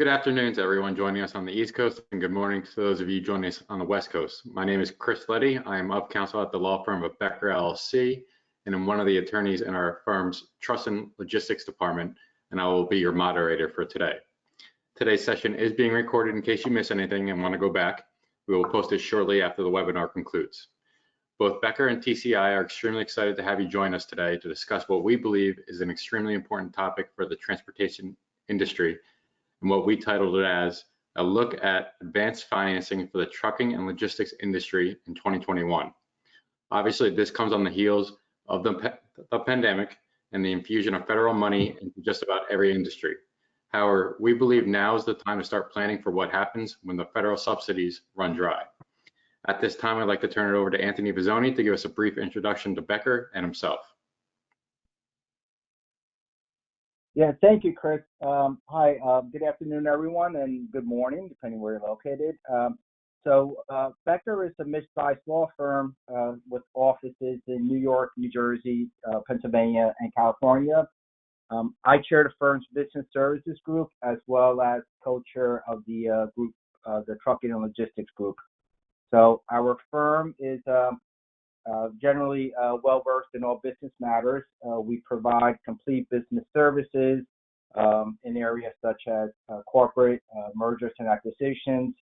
Good afternoon to everyone joining us on the East Coast, and good morning to those of you joining us on the West Coast. My name is Chris Letty. I am of counsel at the law firm of Becker LLC, and I'm one of the attorneys in our firm's Trust and Logistics Department, and I will be your moderator for today. Today's session is being recorded in case you miss anything and want to go back. We will post it shortly after the webinar concludes. Both Becker and TCI are extremely excited to have you join us today to discuss what we believe is an extremely important topic for the transportation industry, and what we titled it as a look at advanced financing for the trucking and logistics industry in 2021. Obviously, this comes on the heels of the pandemic and the infusion of federal money into just about every industry. However, we believe now is the time to start planning for what happens when the federal subsidies run dry. At this time, I'd like to turn it over to Anthony Bizzoni to give us a brief introduction to Becker and himself. Yeah, thank you, Chris. Hi, good afternoon, everyone, and good morning, depending where you're located. Becker is a mid-sized law firm with offices in New York, New Jersey, Pennsylvania, and California. I chair the firm's business services group, as well as co-chair of the group, the trucking and logistics group. So our firm is generally well-versed in all business matters. We provide complete business services in areas such as corporate mergers and acquisitions,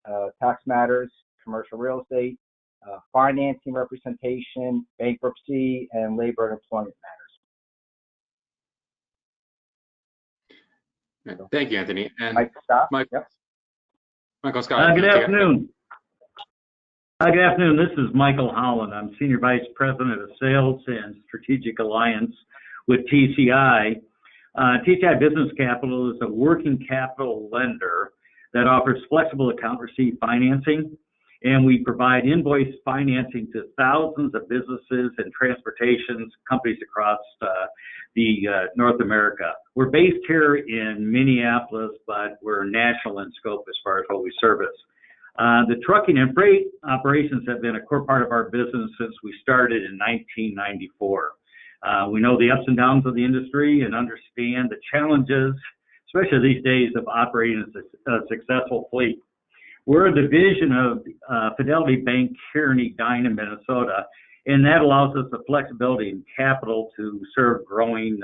tax matters, commercial real estate, financing representation, bankruptcy, and labor and employment matters. Thank you, Anthony. And Michael Scott. Michael Scott. Good afternoon. Good afternoon. This is Michael Holland. I'm Senior Vice President of Sales and Strategic Alliance with TCI. TCI Business Capital is a working capital lender that offers flexible account receipt financing, and we provide invoice financing to thousands of businesses and transportation companies across North America. We're based here in Minneapolis, but we're national in scope as far as what we service. The trucking and freight operations have been a core part of our business since we started in 1994. We know the ups and downs of the industry and understand the challenges, especially these days, of operating a successful fleet. We're a division of Fidelity Bank here in Edina, Minnesota, and that allows us the flexibility and capital to serve growing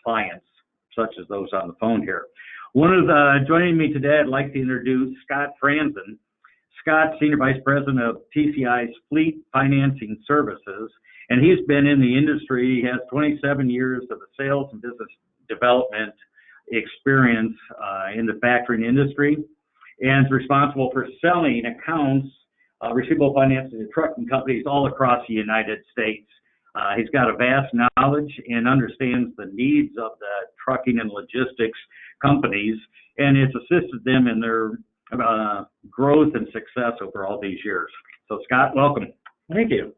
clients, such as those on the phone here. Joining me today, I'd like to introduce Scott Franzen. Scott, Senior Vice President of TCI's Fleet Financing Services, and he's been in the industry. He has 27 years of sales and business development experience in the factoring industry, and is responsible for selling accounts, receivable financing to trucking companies all across the United States. He's got a vast knowledge and understands the needs of the trucking and logistics companies, and has assisted them in their growth and success over all these years. So Scott, welcome. Thank you.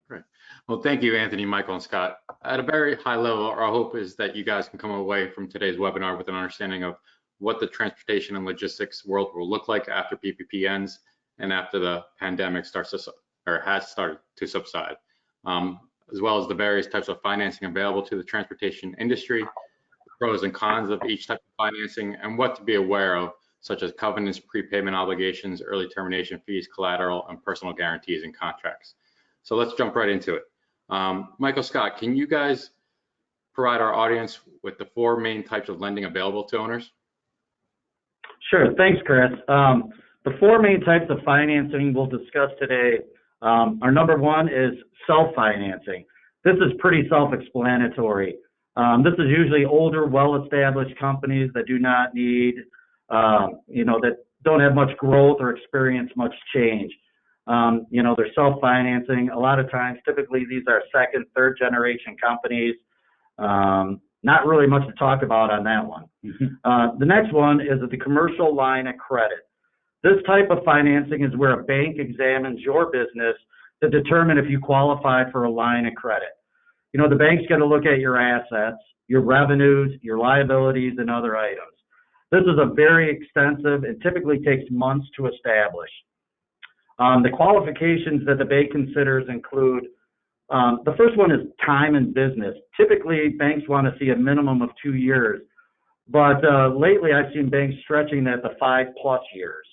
Great. Well, thank you, Anthony, Michael, and Scott. At a very high level, our hope is that you guys can come away from today's webinar with an understanding of what the transportation and logistics world will look like after PPP ends and after the pandemic has started to subside, as well as the various types of financing available to the transportation industry, the pros and cons of each type of financing, and what to be aware of, such as covenants, prepayment obligations, early termination fees, collateral, and personal guarantees and contracts. So let's jump right into it. Michael, Scott, can you guys provide our audience with the 4 main types of lending available to owners? Sure, thanks, Chris. The 4 main types of financing we'll discuss today, our number 1 is self-financing. This is pretty self-explanatory. This is usually older, well-established companies that do not need that don't have much growth or experience much change. They're self-financing. A lot of times, typically, these are 2nd, 3rd generation companies. Not really much to talk about on that one. The next one is the commercial line of credit. This type of financing is where a bank examines your business to determine if you qualify for a line of credit. The bank's going to look at your assets, your revenues, your liabilities, and other items. This is a very extensive and typically takes months to establish. The qualifications that the bank considers include, the first one is time and business. Typically, banks want to see a minimum of 2 years But lately, I've seen banks stretching that to 5+ years.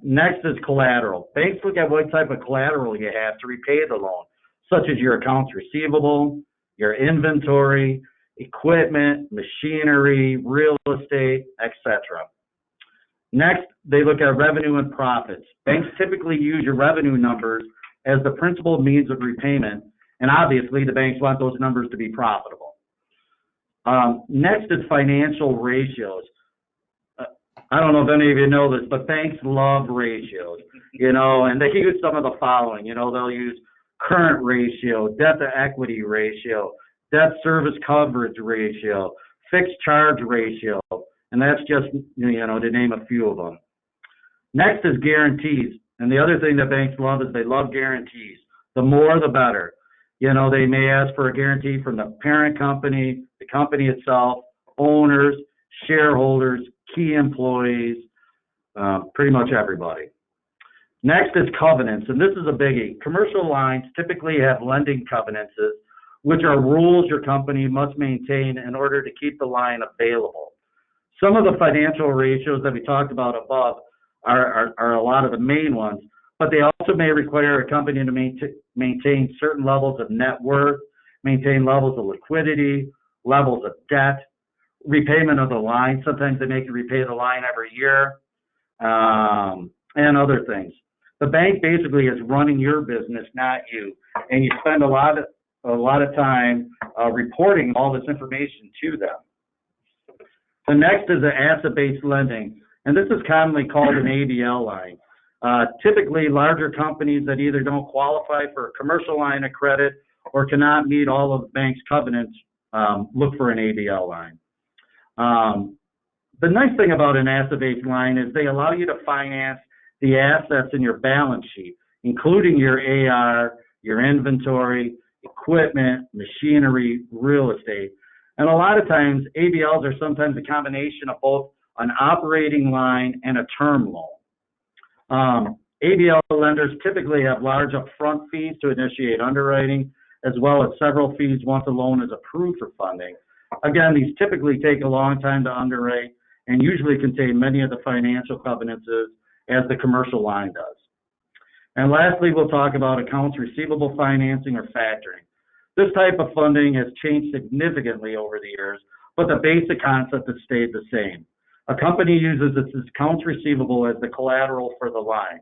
Next is collateral. Banks look at what type of collateral you have to repay the loan, such as your accounts receivable, your inventory, equipment, machinery, real estate, etc. Next, they look at revenue and profits. Banks typically use your revenue numbers as the principal means of repayment, and obviously the banks want those numbers to be profitable. Next is financial ratios. I don't know if any of you know this, but banks love ratios, and they use some of the following. They'll use current ratio, debt to equity ratio, debt service coverage ratio, fixed charge ratio, and that's just, to name a few of them. Next is guarantees. And the other thing that banks love is they love guarantees. The more, the better. They may ask for a guarantee from the parent company, the company itself, owners, shareholders, key employees, pretty much everybody. Next is covenants, and this is a biggie. Commercial lines typically have lending covenants, which are rules your company must maintain in order to keep the line available. Some of the financial ratios that we talked about above are a lot of the main ones, but they also may require a company to maintain certain levels of net worth, maintain levels of liquidity, levels of debt, repayment of the line. Sometimes they make you repay the line every year, and other things. The bank basically is running your business, not you, and you spend a lot of time reporting all this information to them. The next is the asset-based lending, and this is commonly called an ABL line. Typically, larger companies that either don't qualify for a commercial line of credit or cannot meet all of the bank's covenants look for an ABL line. The nice thing about an asset-based line is they allow you to finance the assets in your balance sheet, including your AR, your inventory, equipment, machinery, real estate. And a lot of times, ABLs are sometimes a combination of both an operating line and a term loan. ABL lenders typically have large upfront fees to initiate underwriting, as well as several fees once a loan is approved for funding. Again, these typically take a long time to underwrite and usually contain many of the financial covenants as the commercial line does. And lastly, we'll talk about accounts receivable financing or factoring. This type of funding has changed significantly over the years, but the basic concept has stayed the same. A company uses its accounts receivable as the collateral for the line.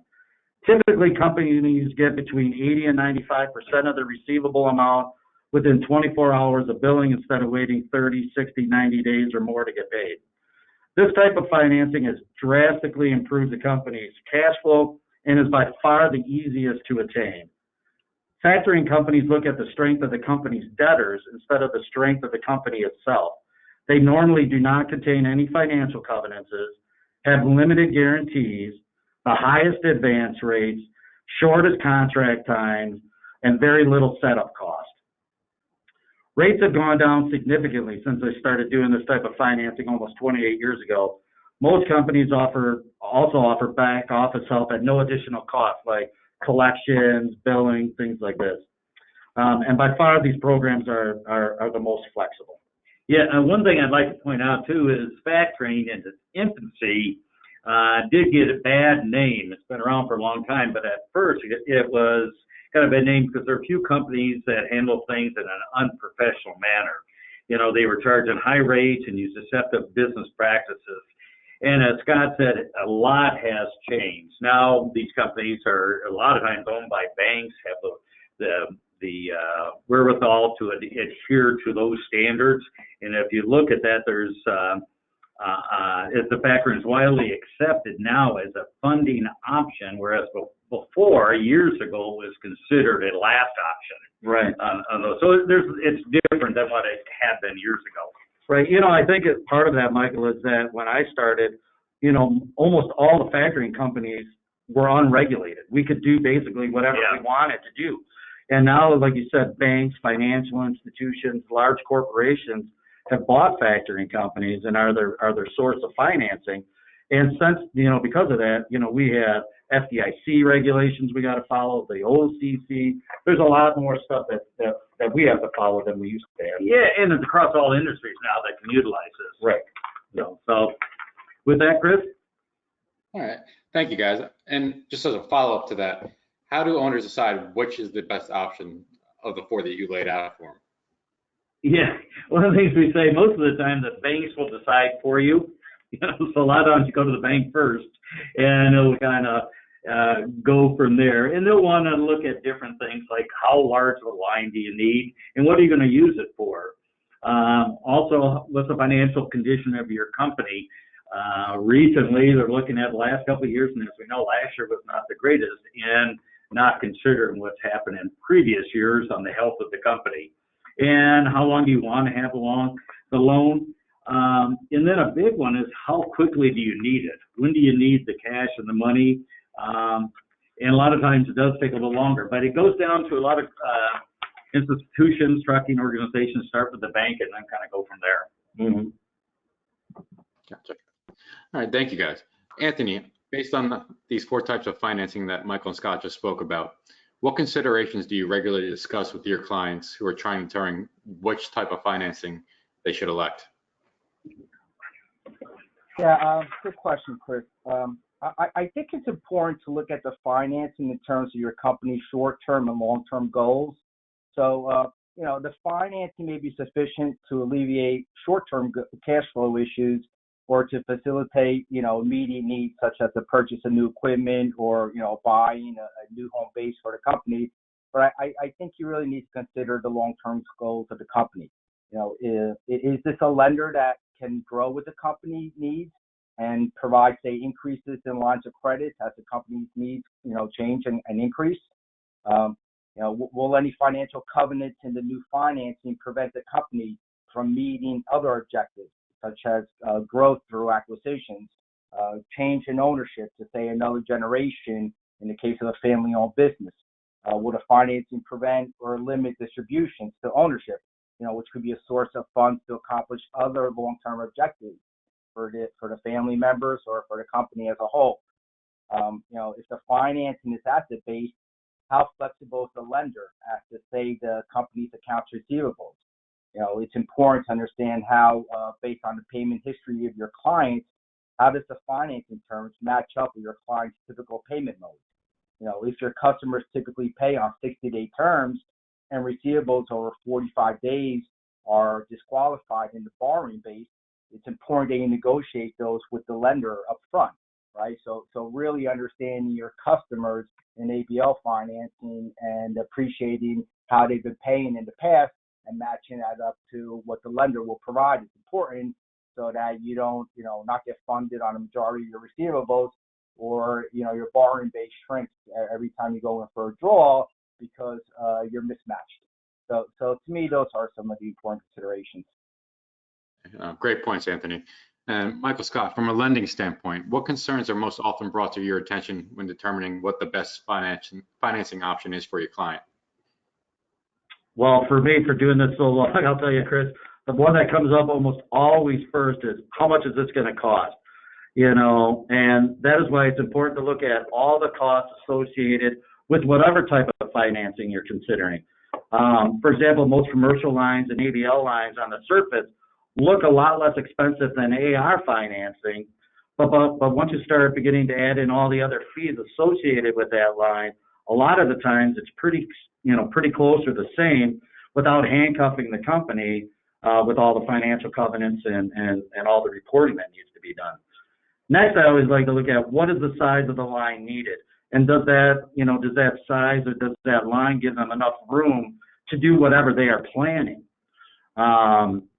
Typically, companies get between 80 and 95% of the receivable amount within 24 hours of billing instead of waiting 30, 60, 90 days or more to get paid. This type of financing has drastically improved the company's cash flow and is by far the easiest to attain. Factoring companies look at the strength of the company's debtors instead of the strength of the company itself. They normally do not contain any financial covenants, have limited guarantees, the highest advance rates, shortest contract times, and very little setup cost. Rates have gone down significantly since I started doing this type of financing almost 28 years ago. Most companies also offer back office help at no additional cost, like collections, billing, things like this. And by far, these programs are the most flexible. Yeah, and one thing I'd like to point out too is factoring in its infancy did get a bad name. It's been around for a long time, but at first it was kind of a name because there are a few companies that handle things in an unprofessional manner. They were charging high rates and used deceptive business practices. And as Scott said, a lot has changed. Now these companies are a lot of times owned by banks, have the wherewithal to adhere to those standards. And if you look at that, there's the factoring is widely accepted now as a funding option, whereas before, years ago, was considered a last option. Right. So it's different than what it had been years ago. Right. I think part of that, Michael, is that when I started, almost all the factoring companies were unregulated. We could do basically whatever we wanted to do. And now, like you said, banks, financial institutions, large corporations have bought factoring companies and are their source of financing. And since, because of that, we have FDIC regulations we got to follow, the OCC. There's a lot more stuff that we have to follow than we used to have. Yeah, and it's across all industries now that can utilize this. Rick. So with that, Chris? All right, thank you guys. And just as a follow-up to that, how do owners decide which is the best option of the four that you laid out for them? Yeah, one of the things we say most of the time, the banks will decide for you. So a lot of times you go to the bank first, and it'll kind of go from there. And they'll want to look at different things like how large of a line do you need, and what are you going to use it for? Also, what's the financial condition of your company? Recently, they're looking at the last couple of years, and as we know, last year was not the greatest, and not considering what's happened in previous years on the health of the company. And how long do you want to have along the loan? And then a big one is how quickly do you need it? When do you need the cash and the money? And a lot of times it does take a little longer, but it goes down to a lot of institutions, trucking organizations start with the bank and then kind of go from there. Mm-hmm. Gotcha. All right, thank you guys. Anthony, based on these four types of financing that Michael and Scott just spoke about, what considerations do you regularly discuss with your clients who are trying to determine which type of financing they should elect? Yeah, good question, Chris. I think it's important to look at the financing in terms of your company's short-term and long-term goals. So, the financing may be sufficient to alleviate short-term cash flow issues or to facilitate, immediate needs such as the purchase of new equipment or, buying a new home base for the company. But I think you really need to consider the long-term goals of the company. Is this a lender that can grow with the company needs and provide, say, increases in lines of credit as the company's needs, change and increase? Will any financial covenants in the new financing prevent the company from meeting other objectives, such as growth through acquisitions, change in ownership to, say, another generation in the case of a family-owned business? Would a financing prevent or limit distributions to ownership, which could be a source of funds to accomplish other long-term objectives for the family members or for the company as a whole? If the financing is asset-based, how flexible is the lender as to, say, the company's accounts receivables? It's important to understand how, based on the payment history of your clients, how does the financing terms match up with your client's typical payment mode? If your customers typically pay on 60-day terms and receivables over 45 days are disqualified in the borrowing base, it's important that you negotiate those with the lender up front, right? So really understanding your customers in ABL financing and appreciating how they've been paying in the past and matching that up to what the lender will provide is important, so that you don't, not get funded on a majority of your receivables, or, your borrowing base shrinks every time you go in for a draw because you're mismatched. So to me, those are some of the important considerations. Great points, Anthony. And Michael Scott, from a lending standpoint, what concerns are most often brought to your attention when determining what the best financing option is for your client? Well, for me, for doing this so long, I'll tell you, Chris, the one that comes up almost always first is how much is this going to cost? And that is why it's important to look at all the costs associated with whatever type of financing you're considering. For example, most commercial lines and ABL lines on the surface look a lot less expensive than AR financing, but once you start beginning to add in all the other fees associated with that line, a lot of the times it's pretty close or the same without handcuffing the company with all the financial covenants and all the reporting that needs to be done. Next, I always like to look at what is the size of the line needed, and does that size or does that line give them enough room to do whatever they are planning?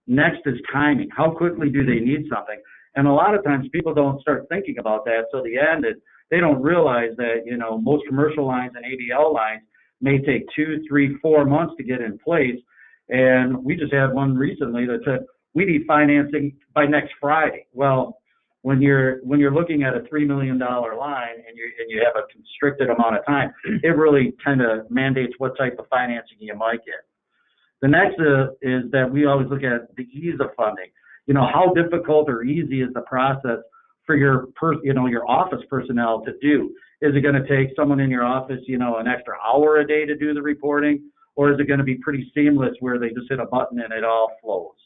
Next is timing. How quickly do they need something? And a lot of times people don't start thinking about that till the end. They don't realize that, most commercial lines and ABL lines may take 2, 3, 4 months to get in place. And we just had one recently that said, we need financing by next Friday. Well, when you're looking at a $3 million line and you have a constricted amount of time, it really kind of mandates what type of financing you might get. The next is that we always look at the ease of funding. How difficult or easy is the process for your office personnel to do? Is it going to take someone in your office, an extra hour a day to do the reporting, or is it going to be pretty seamless where they just hit a button and it all flows?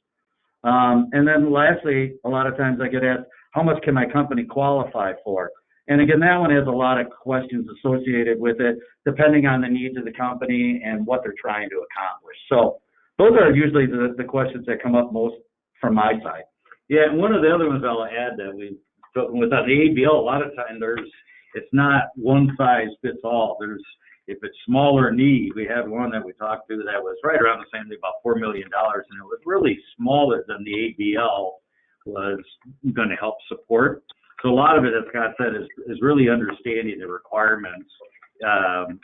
And then lastly, a lot of times I get asked, how much can my company qualify for? And again, that one has a lot of questions associated with it, depending on the needs of the company and what they're trying to accomplish. So those are usually the questions that come up most from my side. Yeah, and one of the other ones I'll add that with the ABL, a lot of times it's not one size fits all. If it's smaller need, we had one that we talked to that was right around the same thing, about $4 million, and it was really smaller than the ABL was going to help support. So a lot of it, as Scott said, is really understanding the requirements and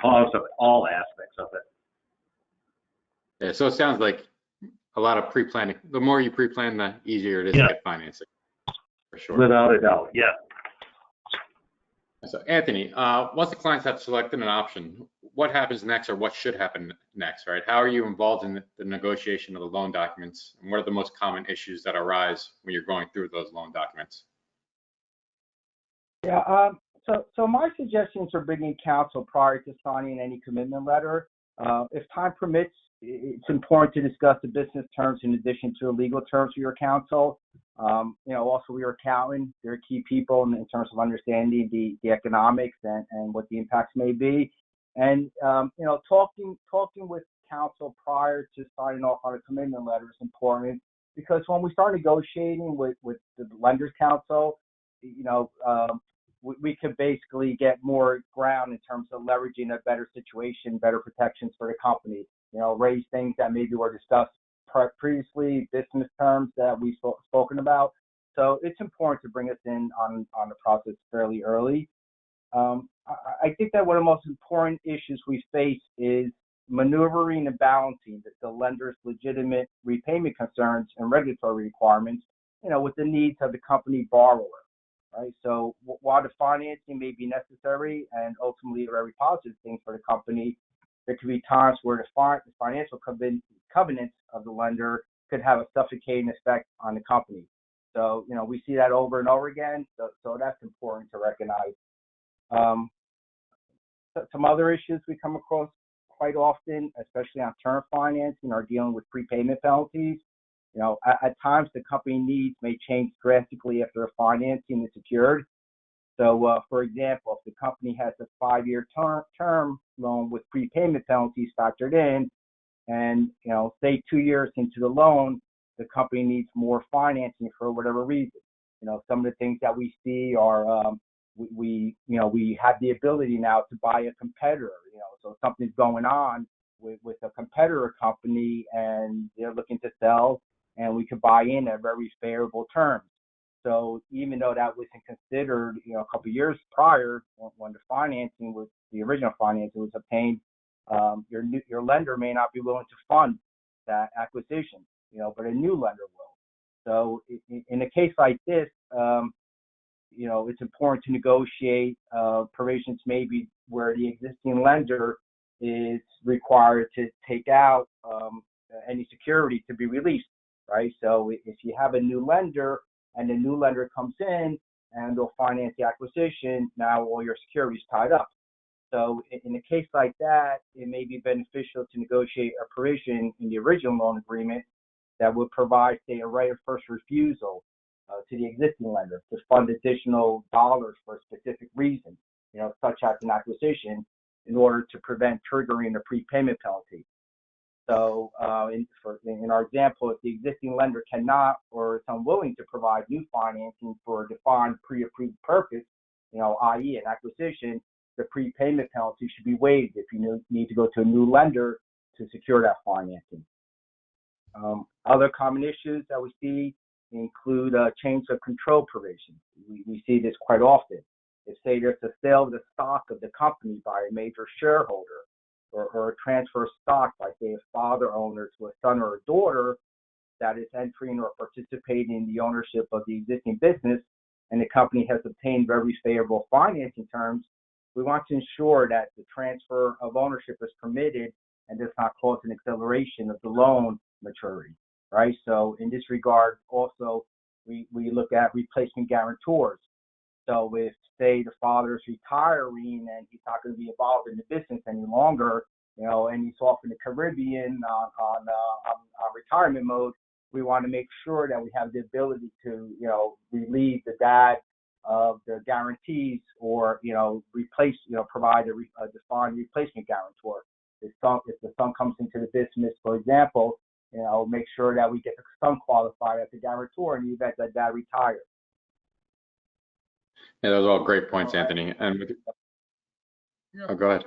cost of all aspects of it. Yeah, so it sounds like a lot of pre-planning. The more you pre-plan, the easier it is to get financing, for sure. Without a doubt, yeah. So Anthony, once the clients have selected an option, what happens next, or what should happen next, right? How are you involved in the negotiation of the loan documents, and what are the most common issues that arise when you're going through those loan documents? Yeah, so my suggestions are bringing counsel prior to signing any commitment letter. If time permits, it's important to discuss the business terms in addition to the legal terms with your counsel. Also with your accountant, they're key people in terms of understanding the economics and what the impacts may be. And, talking with counsel prior to signing off on a commitment letter is important, because when we start negotiating with the lender's counsel, we could basically get more ground in terms of leveraging a better situation, better protections for the company, raise things that maybe were discussed previously, business terms that we've spoken about. So it's important to bring us in on the process fairly early. I think that one of the most important issues we face is maneuvering and balancing the lender's legitimate repayment concerns and regulatory requirements, with the needs of the company borrower. Right. So while the financing may be necessary and ultimately a very positive thing for the company, there could be times where the financial covenants of the lender could have a suffocating effect on the company. So, we see that over and over again. So that's important to recognize. Some other issues we come across quite often, especially on term financing, are dealing with prepayment penalties. At times the company needs may change drastically after the financing is secured. So, for example, if the company has a 5-year term loan with prepayment penalties factored in, and say 2 years into the loan, the company needs more financing for whatever reason. Some of the things that we see are we have the ability now to buy a competitor. So something's going on with a competitor company, and they're looking to sell, and we could buy in at very favorable terms. So even though that wasn't considered, a couple of years prior when the original financing was obtained, your lender may not be willing to fund that acquisition, but a new lender will. So in a case like this, it's important to negotiate provisions maybe where the existing lender is required to take out any security to be released. Right. So if you have a new lender and the new lender comes in and they'll finance the acquisition, now all your security is tied up. So in a case like that, it may be beneficial to negotiate a provision in the original loan agreement that would provide, say, a right of first refusal to the existing lender to fund additional dollars for a specific reason, such as an acquisition, in order to prevent triggering a prepayment penalty. So in our example, if the existing lender cannot or is unwilling to provide new financing for a defined pre-approved purpose, i.e. an acquisition, the prepayment penalty should be waived if you need to go to a new lender to secure that financing. Other common issues that we see include change of control provisions. We see this quite often. If, say, there's a sale of the stock of the company by a major shareholder, or a transfer of stock by, say, a father owner to a son or a daughter that is entering or participating in the ownership of the existing business, and the company has obtained very favorable financing terms, we want to ensure that the transfer of ownership is permitted and does not cause an acceleration of the loan maturity, right? So in this regard, also, we look at replacement guarantors. So if, say, the father's retiring and he's not going to be involved in the business any longer, and he's off in the Caribbean on retirement mode, we want to make sure that we have the ability to, relieve the dad of the guarantees or, replace, provide a defined replacement guarantor. If the son comes into the business, for example, make sure that we get the son qualified as a guarantor in the event that dad retires. Yeah, those are all great points, Anthony. And go ahead.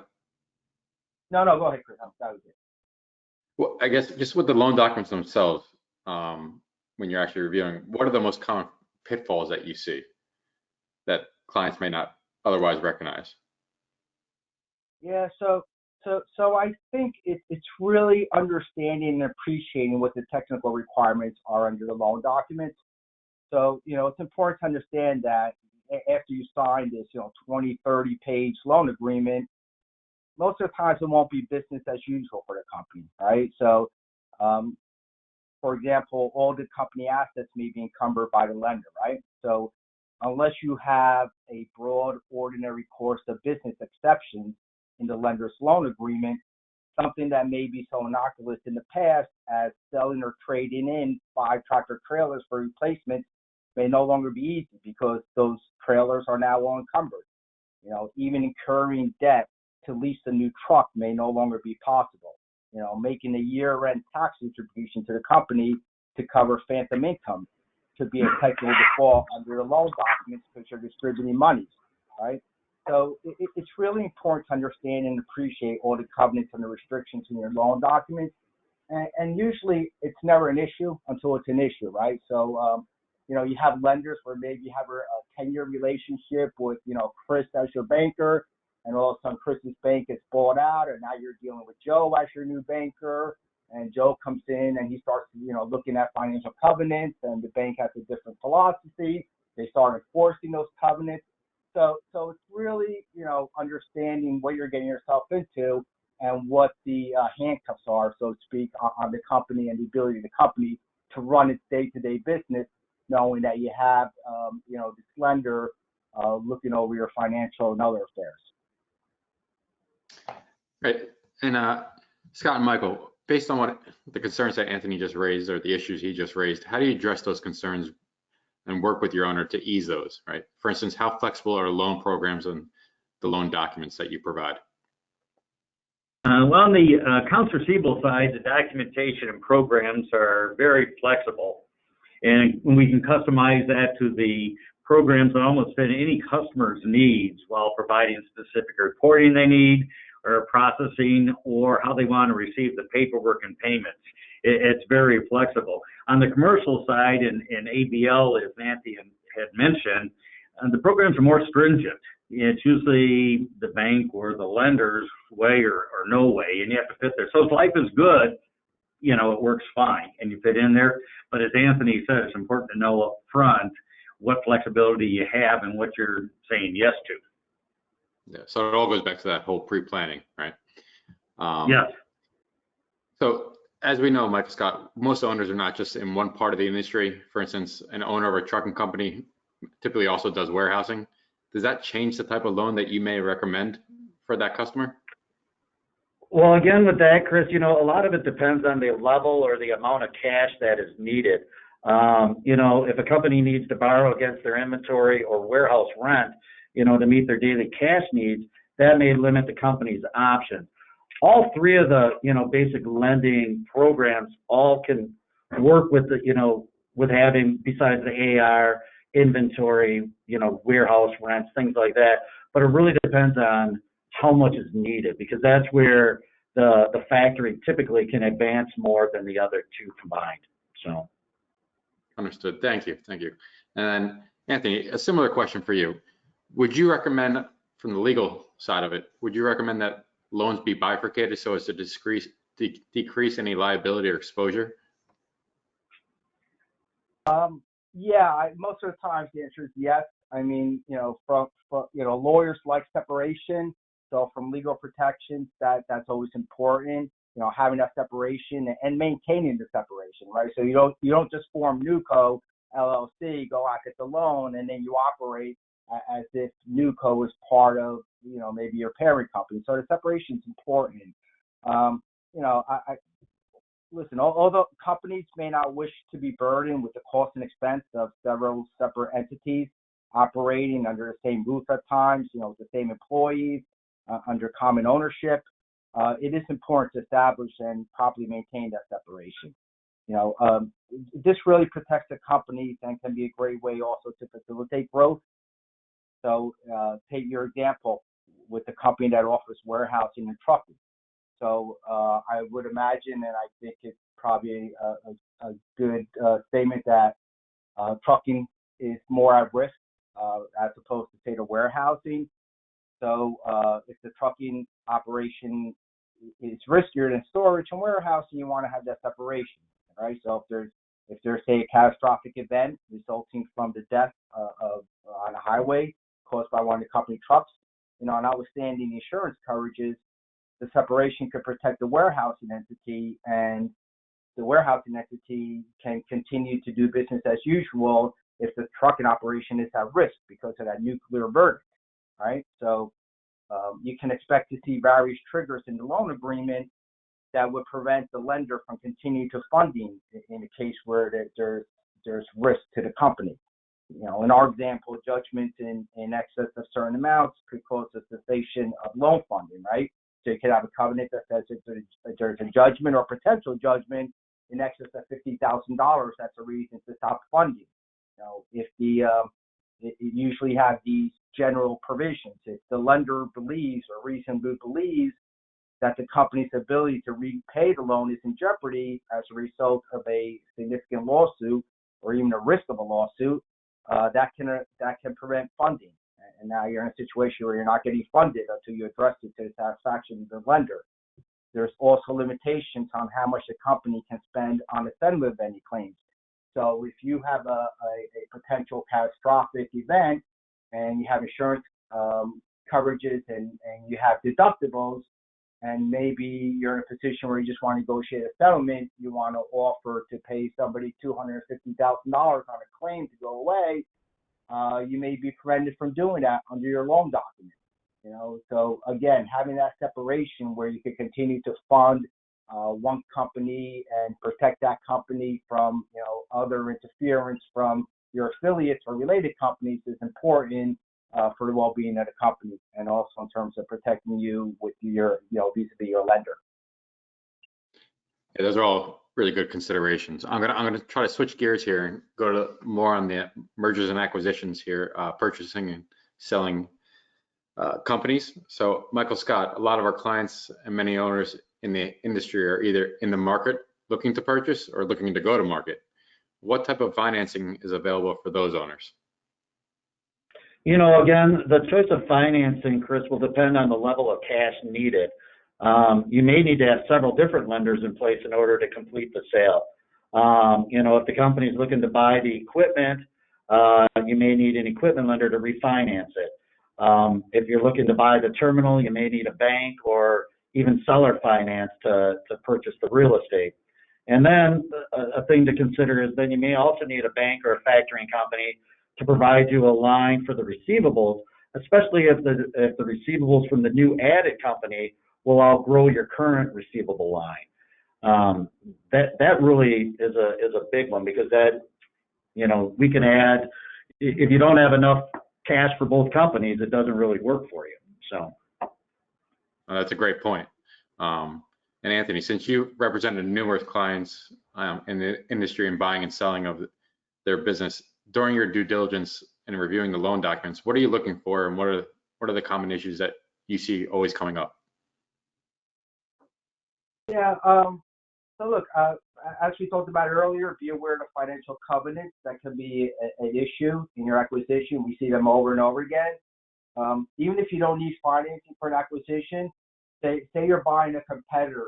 No, go ahead, Chris. That was it. Well, I guess just with the loan documents themselves, when you're actually reviewing, what are the most common pitfalls that you see that clients may not otherwise recognize? Yeah, so I think it's really understanding and appreciating what the technical requirements are under the loan documents. So, it's important to understand that after you sign this, 20, 30-page loan agreement, most of the times it won't be business as usual for the company, right? So, for example, all the company assets may be encumbered by the lender, right? So unless you have a broad ordinary course of business exception in the lender's loan agreement, something that may be so innocuous in the past as selling or trading in 5 tractor trailers for replacements may no longer be easy because those trailers are now all encumbered. Even incurring debt to lease a new truck may no longer be possible. Making a year-end tax distribution to the company to cover phantom income could be a technical default under the loan documents because you're distributing monies, right? So it's really important to understand and appreciate all the covenants and the restrictions in your loan documents. And usually it's never an issue until it's an issue, right? So, you have lenders where maybe you have a 10-year relationship with, Chris as your banker, and all of a sudden Chris's bank gets bought out, and now you're dealing with Joe as your new banker, and Joe comes in and he starts, looking at financial covenants, and the bank has a different philosophy. They start enforcing those covenants. So it's really, understanding what you're getting yourself into and what the handcuffs are, so to speak, on the company and the ability of the company to run its day-to-day business, knowing that you have, this lender looking over your financial and other affairs. Right. And Scott and Michael, based on what the concerns that Anthony just raised or the issues he just raised, how do you address those concerns and work with your owner to ease those, right? For instance, how flexible are loan programs and the loan documents that you provide? Well, on the accounts receivable side, the documentation and programs are very flexible. And we can customize that to the programs that almost fit any customer's needs while providing specific reporting they need or processing or how they want to receive the paperwork and payments. It's very flexible. On the commercial side and ABL, as Nancy had mentioned, the programs are more stringent. It's usually the bank or the lender's way or no way, and you have to fit there. So if life is good, it works fine and you fit in there. But as Anthony said, it's important to know up front what flexibility you have and what you're saying yes to. Yeah, so it all goes back to that whole pre-planning, right? Yes. So as we know, Michael Scott, most owners are not just in one part of the industry. For instance, an owner of a trucking company typically also does warehousing. Does that change the type of loan that you may recommend for that customer? Well, again, with that, Chris, a lot of it depends on the level or the amount of cash that is needed. If a company needs to borrow against their inventory or warehouse rent, to meet their daily cash needs, that may limit the company's options. All 3 of the, basic lending programs all can work with with having, besides the AR, inventory, warehouse rents, things like that. But it really depends on how much is needed, because that's where the factory typically can advance more than the other 2 combined. So. Understood. Thank you. And then Anthony, a similar question for you. Would you recommend, from the legal side of it, would you recommend that loans be bifurcated so as to decrease any liability or exposure? Yeah, most of the time the answer is yes. I mean, from lawyers like separation. So from legal protections, that's always important. Having that separation and maintaining the separation, right? So you don't just form NewCo LLC, go out get the loan, and then you operate as if NewCo is part of maybe your parent company. So the separation is important. listen, although companies may not wish to be burdened with the cost and expense of several separate entities operating under the same roof at times, with the same employees, under common ownership, it is important to establish and properly maintain that separation. This really protects the companies and can be a great way also to facilitate growth. So take your example with the company that offers warehousing and trucking. So I would imagine, and I think it's probably a good statement that trucking is more at risk as opposed to, say, the warehousing. So if the trucking operation is riskier than storage and warehousing, you want to have that separation, right? So if there's say a catastrophic event resulting from the death on a highway caused by one of the company trucks, notwithstanding the insurance coverages, the separation could protect the warehousing entity, and the warehousing entity can continue to do business as usual if the trucking operation is at risk because of that nuclear verdict, right? So you can expect to see various triggers in the loan agreement that would prevent the lender from continuing to funding in a case where there's risk to the company. In our example, judgments in excess of certain amounts could cause the cessation of loan funding, right? So you could have a covenant that says if there's a judgment or potential judgment in excess of $50,000, that's a reason to stop funding. If it usually have these general provisions. If the lender believes or reasonably believes that the company's ability to repay the loan is in jeopardy as a result of a significant lawsuit or even a risk of a lawsuit, that can prevent funding. And now you're in a situation where you're not getting funded until you address it to the satisfaction of the lender. There's also limitations on how much the company can spend on the settlement of any claims. So if you have a potential catastrophic event and you have insurance coverages and you have deductibles, and maybe you're in a position where you just want to negotiate a settlement, you want to offer to pay somebody $250,000 on a claim to go away, you may be prevented from doing that under your loan document. So again, having that separation where you can continue to fund one company and protect that company from other interference from your affiliates or related companies is important for the well-being of the company, and also in terms of protecting you with your vis-a-vis your lender. Yeah, those are all really good considerations. I'm gonna try to switch gears here and go to more on the mergers and acquisitions here, purchasing and selling companies. So Michael Scott, a lot of our clients and many owners in the industry are either in the market looking to purchase or looking to go to market. What type of financing is available for those owners? Again, the choice of financing, Chris, will depend on the level of cash needed. You may need to have several different lenders in place in order to complete the sale. If the company is looking to buy the equipment, you may need an equipment lender to refinance it. If you're looking to buy the terminal, you may need a bank or even seller finance to purchase the real estate. And then a thing to consider is then you may also need a bank or a factoring company to provide you a line for the receivables, especially if the receivables from the new added company will outgrow your current receivable line. That really is a big one, because that, we can add, if you don't have enough cash for both companies, it doesn't really work for you. So that's a great point. And Anthony, since you represented numerous clients in the industry and buying and selling of their business, during your due diligence and reviewing the loan documents, what are you looking for, and what are the common issues that you see always coming up? Yeah. So look, as we talked about earlier, be aware of the financial covenants that can be an issue in your acquisition. We see them over and over again. Even if you don't need financing for an acquisition, say you're buying a competitor,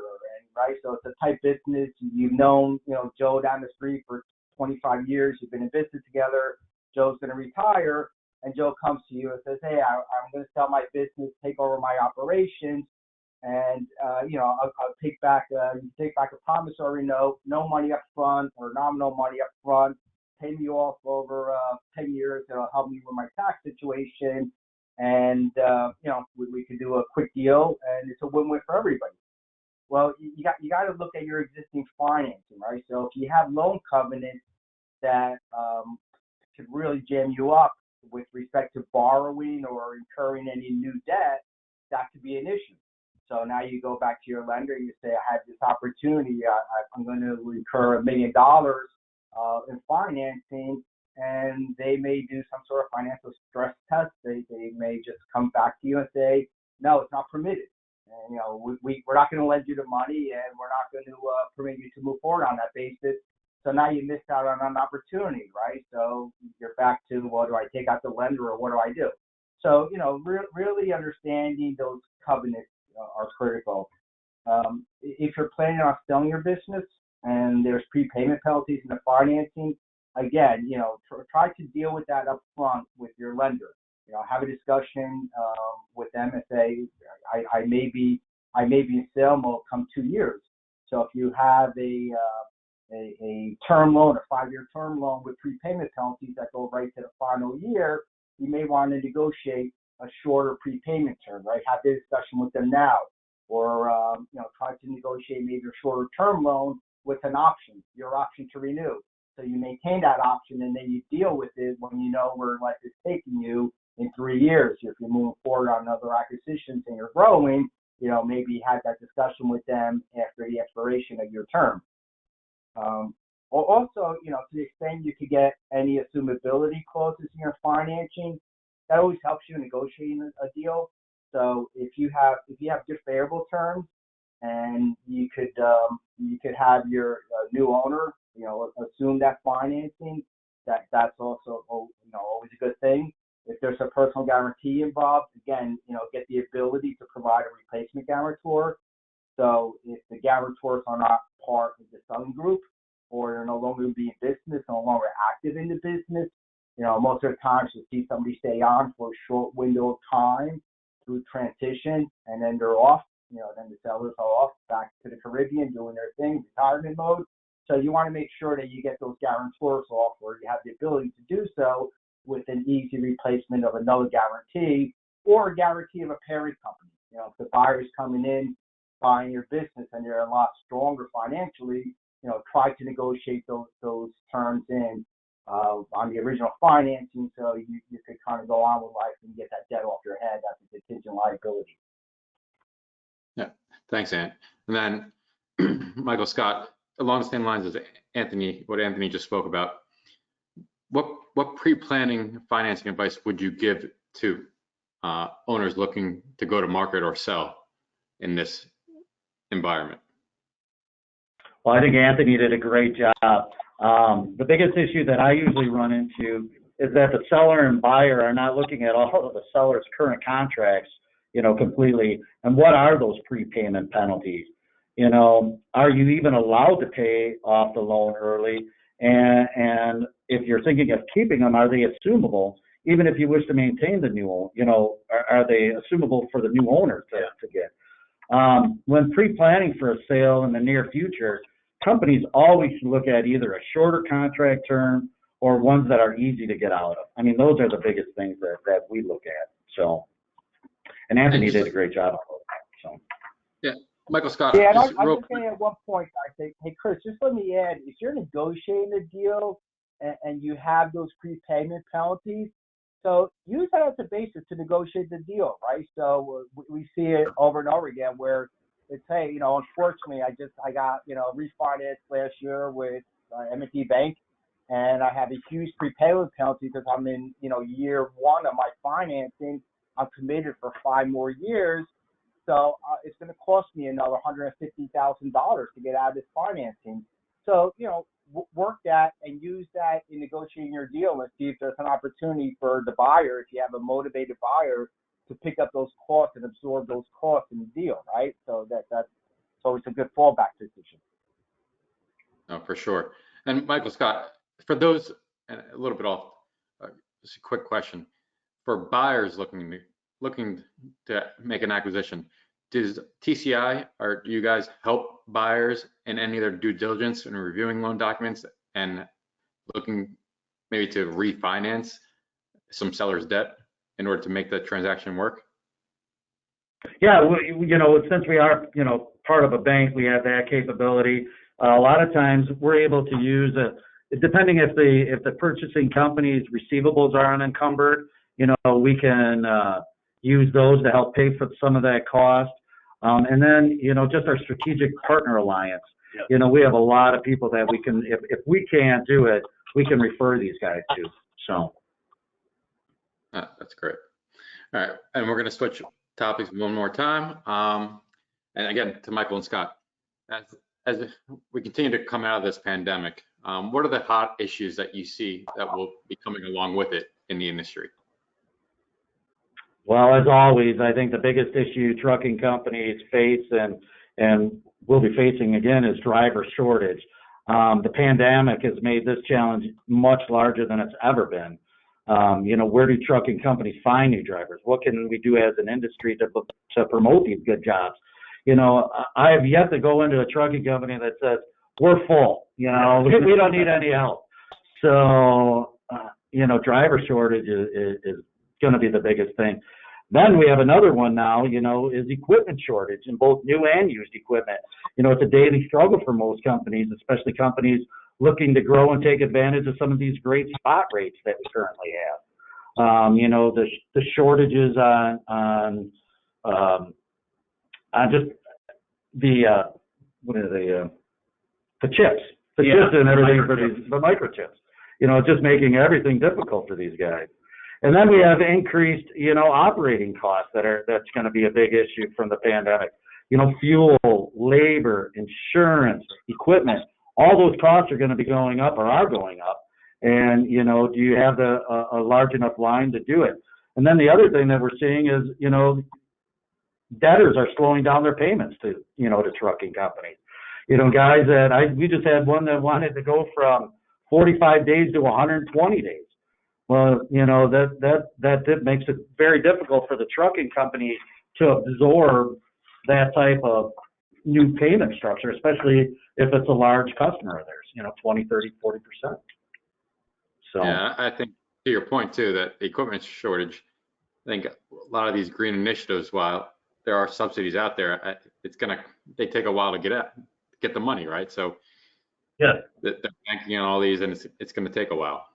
right? So it's a tight business. You've known, Joe down the street for 25 years. You've been in business together. Joe's going to retire, and Joe comes to you and says, "Hey, I'm going to sell my business, take over my operations, and I'll take back a promissory note, no money up front or nominal money up front. Pay me off over 10 years. It'll help me with my tax situation, and we can do a quick deal, and it's a win-win for everybody." Well, you got to look at your existing financing, right? So if you have loan covenants that could really jam you up with respect to borrowing or incurring any new debt, that could be an issue. So now you go back to your lender, you say, I have this opportunity, I'm going to incur $1 million in financing, and they may do some sort of financial stress test. They may just come back to you and say, no, it's not permitted. And, we're not going to lend you the money, and we're not going to permit you to move forward on that basis. So now you missed out on an opportunity, right? So you're back to, well, do I take out the lender or what do I do? So, really understanding those covenants are critical. If you're planning on selling your business and there's prepayment penalties in the financing, again, try to deal with that up front with your lender. Have a discussion with them and say, I may be in sale mode come 2 years. So if you have a term loan, a 5-year term loan with prepayment penalties that go right to the final year, you may want to negotiate a shorter prepayment term, right? Have the discussion with them now, or try to negotiate maybe a shorter term loan with an option, your option to renew. So you maintain that option, and then you deal with it when you know where life is taking you in 3 years. If you're moving forward on other acquisitions and you're growing, maybe have that discussion with them after the expiration of your term. Also, to the extent you could get any assumability clauses in your financing, that always helps you in negotiating a deal. So if you have good favorable terms, and you could have your new owner, assume that financing, that's also always a good thing. If there's a personal guarantee involved, again, get the ability to provide a replacement guarantor. So if the guarantors are not part of the selling group, or they're no longer be in business, no longer active in the business, most of the times you see somebody stay on for a short window of time through transition, and then they're off. Then the sellers are off back to the Caribbean doing their thing, retirement mode. So you want to make sure that you get those guarantors off, or you have the ability to do so with an easy replacement of another guarantee, or a guarantee of a parent company. If the buyer's coming in, buying your business, and you're a lot stronger financially, try to negotiate those terms in on the original financing, so you could kind of go on with life and get that debt off your head as a contingent liability. Yeah, thanks, Ant. And then Michael Scott, along the same lines as what Anthony just spoke about, what pre-planning financing advice would you give to owners looking to go to market or sell in this environment? Well, I think Anthony did a great job. The biggest issue that I usually run into is that the seller and buyer are not looking at all of the seller's current contracts, completely. And what are those prepayment penalties? Are you even allowed to pay off the loan early? And if you're thinking of keeping them, are they assumable? Even if you wish to maintain the new, are they assumable for the new owner to get? When pre-planning for a sale in the near future, companies always look at either a shorter contract term or ones that are easy to get out of. I mean, those are the biggest things that we look at. So, and Anthony did a great job on that. So, yeah, Michael Scott. Yeah, and I'm just saying at one point, I say, hey, Chris, just let me add, if you're negotiating a deal and you have those prepayment penalties, so use that as a basis to negotiate the deal, right? So we see it over and over again where it's, hey, unfortunately, I got, refinanced last year with M&T Bank, and I have a huge prepayment penalty because I'm in, year one of my financing. I'm committed for 5 more years. So it's going to cost me another $150,000 to get out of this financing. So, work that and use that in negotiating your deal and see if there's an opportunity for the buyer, if you have a motivated buyer, to pick up those costs and absorb those costs in the deal, right? So that's always a good fallback position. No, for sure. And Michael Scott, for those, and a little bit off, just a quick question. For buyers looking to make an acquisition, does TCI or do you guys help buyers in any of their due diligence and reviewing loan documents and looking maybe to refinance some seller's debt in order to make the transaction work? Yeah, since we are, part of a bank, we have that capability. A lot of times we're able to use depending if the purchasing company's receivables are unencumbered, we can use those to help pay for some of that cost. And then, just our strategic partner alliance. Yep. We have a lot of people that we can, if we can't do it, we can refer these guys to. So. That's great. All right, and we're going to switch topics one more time. And again, to Michael and Scott, as we continue to come out of this pandemic, what are the hot issues that you see that will be coming along with it in the industry? Well, as always, I think the biggest issue trucking companies face and will be facing again is driver shortage. The pandemic has made this challenge much larger than it's ever been. Where do trucking companies find new drivers? What can we do as an industry to promote these good jobs? I have yet to go into a trucking company that says, we're full, we don't need any help. So, driver shortage is going to be the biggest thing. Then we have another one now, is equipment shortage in both new and used equipment. It's a daily struggle for most companies, especially companies looking to grow and take advantage of some of these great spot rates that we currently have. The shortages on just the chips, chips and everything for the microchips. It's just making everything difficult for these guys. And then we have increased, operating costs that's going to be a big issue from the pandemic. Fuel, labor, insurance, equipment, all those costs are going to be going up or are going up. And, do you have a large enough line to do it? And then the other thing that we're seeing is, debtors are slowing down their payments to trucking companies. Guys we just had one that wanted to go from 45 days to 120 days. Well, that makes it very difficult for the trucking company to absorb that type of new payment structure, especially if it's a large customer of theirs, 20, 30, 40%. So yeah, I think to your point too, that the equipment shortage, I think a lot of these green initiatives, while there are subsidies out there, they take a while to get the money, right? So yeah, they're banking on all these, and it's going to take a while.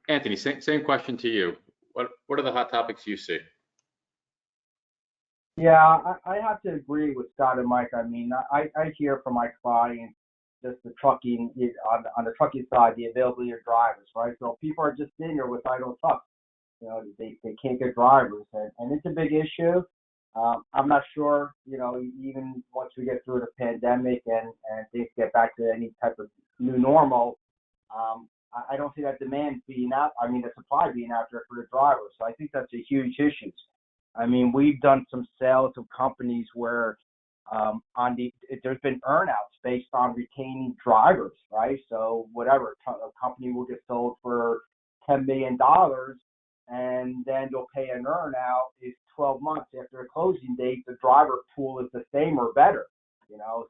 Anthony, same question to you. What are the hot topics you see? Yeah, I have to agree with Scott and Mike. I mean, I hear from my clients just the trucking on the trucking side, the availability of drivers, right? So people are just sitting here with idle trucks. They can't get drivers, and it's a big issue. I'm not sure, even once we get through the pandemic and things get back to any type of new normal, I don't see that demand being out. I mean, the supply being out there for the drivers. So I think that's a huge issue. I mean, we've done some sales of companies where there's been earnouts based on retaining drivers, right? So whatever, a company will get sold for $10 million, and then they'll pay an earnout is 12 months after a closing date. The driver pool is the same or better.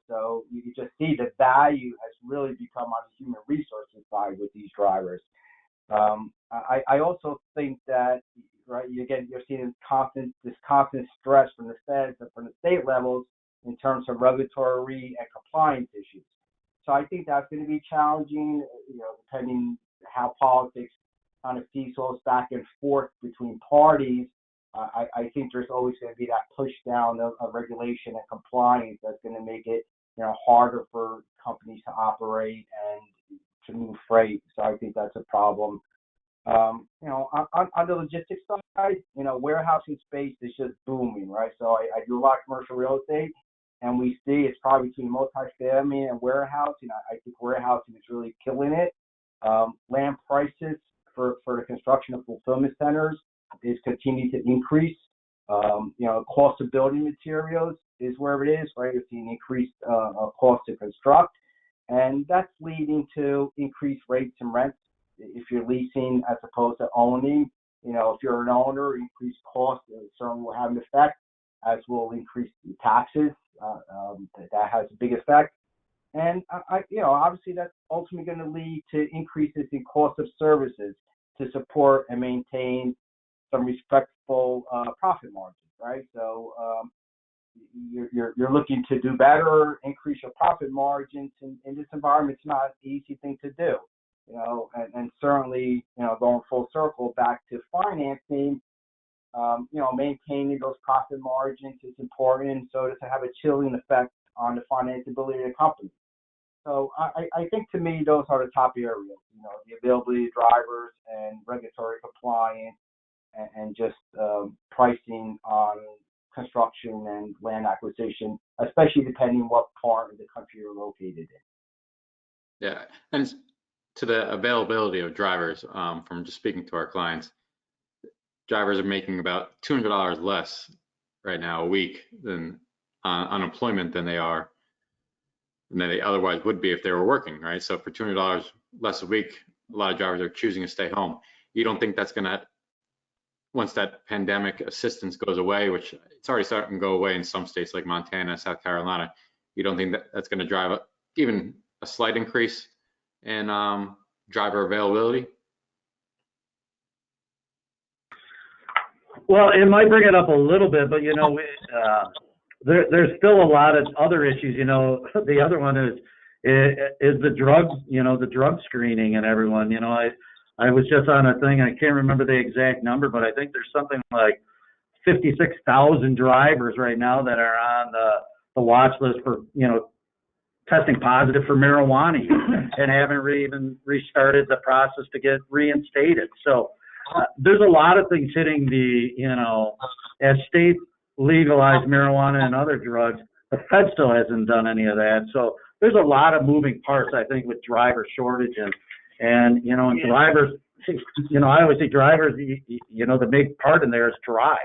So you can just see the value has really become on the human resources side with these drivers. I also think that, right, again, you're seeing this constant stress from the feds and from the state levels in terms of regulatory and compliance issues. So I think that's going to be challenging, depending how politics kind of seesaws back and forth between parties. I think there's always going to be that push down of regulation and compliance that's going to make it, harder for companies to operate and to move freight. So I think that's a problem. On the logistics side, warehousing space is just booming, right? So I do a lot of commercial real estate, and we see it's probably between multifamily and warehousing. I think warehousing is really killing it. Land prices for the construction of fulfillment centers is continuing to increase. Cost of building materials is where it is, right? We're seeing increased cost to construct, and that's leading to increased rates and rents. If you're leasing as opposed to owning, if you're an owner, increased costs certainly will have an effect, as will increase taxes. That has a big effect. And obviously that's ultimately going to lead to increases in cost of services to support and maintain some respectful profit margins, right? So you're looking to do better, increase your profit margins. In this environment, it's not an easy thing to do. And certainly, going full circle back to financing, maintaining those profit margins is important so as to have a chilling effect on the financeability of the company. So I think to me, those are the top areas, the availability of drivers and regulatory compliance and just pricing on construction and land acquisition, especially depending what part of the country you're located in. Yeah, and to the availability of drivers, from just speaking to our clients, drivers are making about $200 less right now a week than unemployment than they otherwise would be if they were working, right? So for $200 less a week, a lot of drivers are choosing to stay home. You don't think that's going to, once that pandemic assistance goes away, which it's already starting to go away in some states like Montana, South Carolina, you don't think that that's going to drive even a slight increase in driver availability? Well, it might bring it up a little bit, but there's still a lot of other issues. The other one is the drug, the drug screening and everyone. I was just on a thing. I can't remember the exact number, but I think there's something like 56,000 drivers right now that are on the watch list for testing positive for marijuana and haven't even restarted the process to get reinstated. So there's a lot of things hitting as states legalize marijuana and other drugs, the Fed still hasn't done any of that. So there's a lot of moving parts, I think, with driver shortages. And drivers, I always say drivers, the big part in there is drive.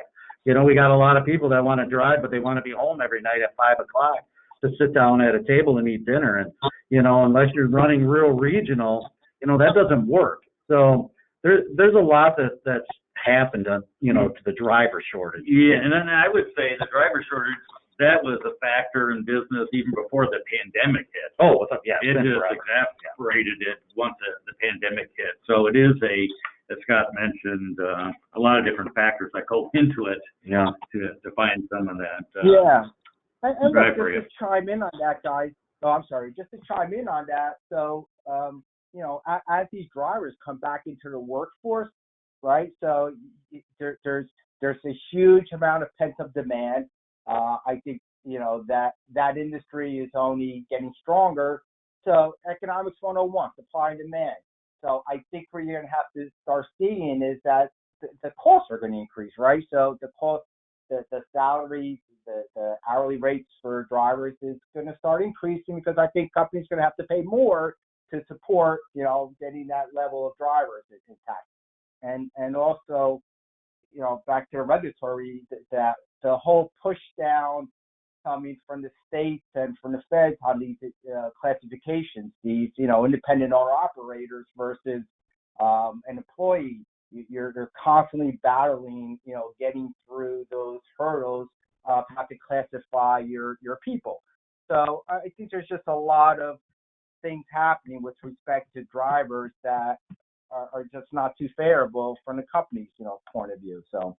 We got a lot of people that want to drive, but they want to be home every night at 5 o'clock to sit down at a table and eat dinner. And, unless you're running real regional, that doesn't work. So there's a lot that's happened to the driver shortage. Yeah, and then I would say the driver shortage, that was a factor in business even before the pandemic hit. Oh, yeah. It just exacerbated it once the pandemic hit. So it is as Scott mentioned, a lot of different factors that go into it. Yeah. To find some of that. And just to chime in on that, guys. Oh, I'm sorry. Just to chime in on that. So, as these drivers come back into the workforce, right? So there's a huge amount of pent-up demand. I think that industry is only getting stronger. So economics 101, supply and demand. So I think where you're going to have to start seeing is that the costs are going to increase, right? So the cost, the salaries, the hourly rates for drivers is going to start increasing because I think companies are going to have to pay more to support, getting that level of drivers intact. And also, back to regulatory, that the whole push down coming from the states and from the feds on these classifications, these, independent owner operators versus an employee, you're constantly battling, getting through those hurdles of how to classify your people. So I think there's just a lot of things happening with respect to drivers that are just not too favorable from the company's, point of view. So.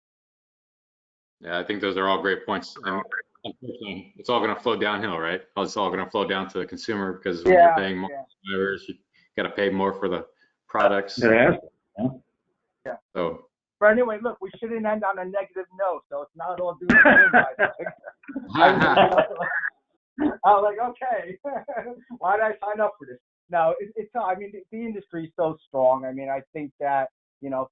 Yeah, I think those are all great points. And unfortunately, it's all going to flow downhill, right? It's all going to flow down to the consumer because when you're paying more for drivers, you got to pay more for the products. Yeah. So. But anyway, look, we shouldn't end on a negative note, so it's not all doom and gloom. I was like, okay, why did I sign up for this? No, the industry is so strong. I mean, I think that,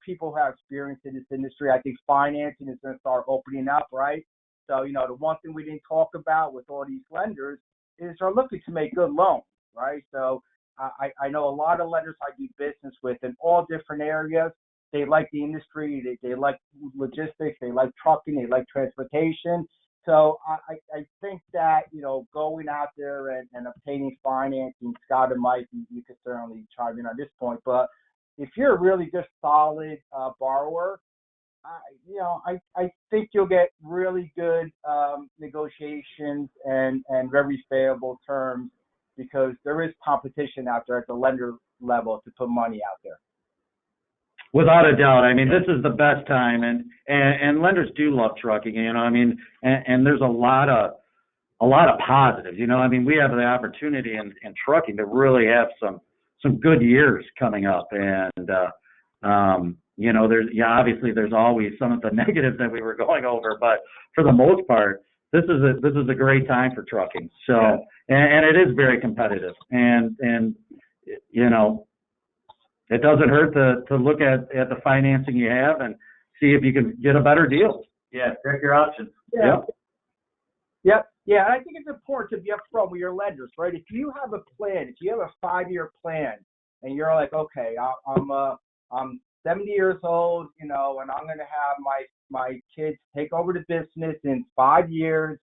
people who have experience in this industry, I think financing is going to start opening up, right? So, the one thing we didn't talk about with all these lenders is they're looking to make good loans, right? So I know a lot of lenders I do business with in all different areas. They like the industry, they like logistics, they like trucking, they like transportation. So I think that, going out there and obtaining financing, Scott and Mike, you could certainly chime in on this point, but if you're a really good, solid borrower, I think you'll get really good negotiations and very favorable terms because there is competition out there at the lender level to put money out there. Without a doubt. I mean, this is the best time, and lenders do love trucking. You know, I mean, and there's a lot of positives. You know, I mean, we have the opportunity in trucking to really have some good years coming up, and you know, obviously there's always some of the negatives that we were going over, but for the most part, this is a great time for trucking. So, and it is very competitive, and you know, it doesn't hurt to look at the financing you have and see if you can get a better deal. Yeah, check your options. Yep. Yep. Yeah, and I think it's important to be upfront with your lenders, right? If you have a plan, if you have a 5-year plan, and you're like, okay, I'm 70 years old, you know, and I'm going to have my kids take over the business in 5 years,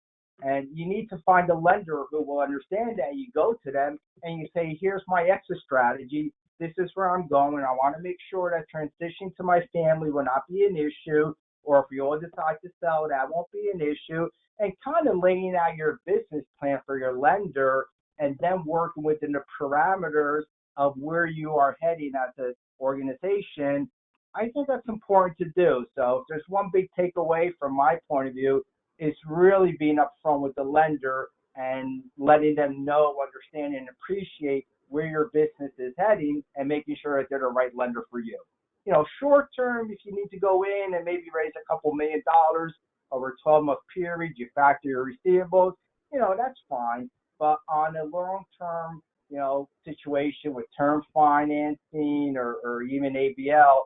and you need to find a lender who will understand that. You go to them and you say, here's my exit strategy. This is where I'm going. I want to make sure that transition to my family will not be an issue, or if you all decide to sell, that won't be an issue, and kind of laying out your business plan for your lender, and then working within the parameters of where you are heading as an organization. I think that's important to do. So if there's one big takeaway from my point of view, it's really being upfront with the lender and letting them know, understand, and appreciate where your business is heading, and making sure that they're the right lender for you. You know, short term, if you need to go in and maybe raise a couple $1 million over a 12-month period, you factor your receivables, you know, that's fine. But on a long-term, you know, situation with term financing or even ABL,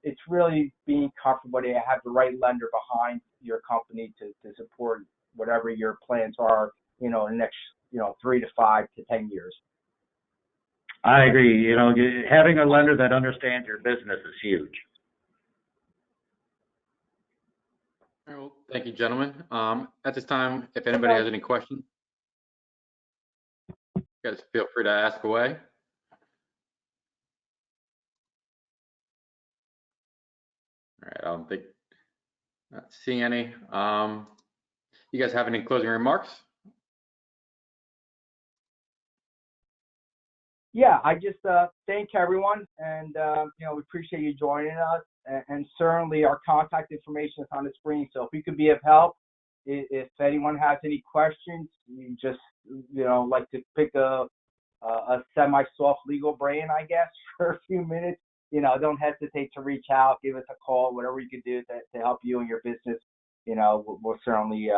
it's really being comfortable to have the right lender behind your company to support whatever your plans are, you know, in the next, you know, 3 to 5 to 10 years. I agree. You know, having a lender that understands your business is huge. All right, well, thank you, gentlemen. At this time, if anybody has any questions, you guys feel free to ask away. All right, I don't think, not seeing any. You guys have any closing remarks? Yeah, I just thank everyone, and you know, we appreciate you joining us, and certainly our contact information is on the screen. So if we could be of help, if anyone has any questions, you just, you know, like to pick a semi-soft legal brain, I guess, for a few minutes, you know, don't hesitate to reach out, give us a call, whatever you could do to help you and your business. You know, we'll certainly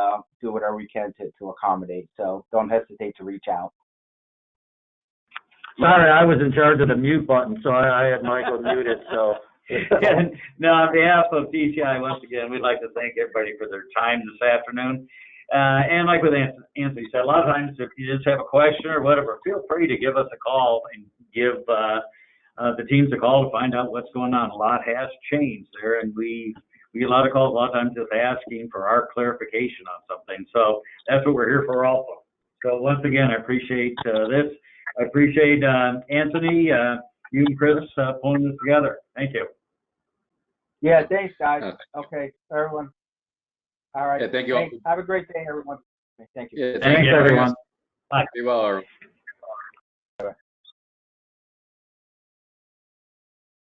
do whatever we can to accommodate. So don't hesitate to reach out. Sorry, I was in charge of the mute button, so I had Michael muted. So, no, on behalf of TDCI, once again, we'd like to thank everybody for their time this afternoon. And like with Anthony said, a lot of times if you just have a question or whatever, feel free to give us a call and give the teams a call to find out what's going on. A lot has changed there, and we get a lot of calls a lot of times just asking for our clarification on something. So that's what we're here for also. So once again, I appreciate this. I appreciate Anthony, you and Chris pulling this together. Thank you. Yeah, thanks, guys. Okay, everyone. All right. Yeah, thank you all. Have a great day, everyone. Thank you. Yeah, Thanks, everyone. Bye. Be well, everyone.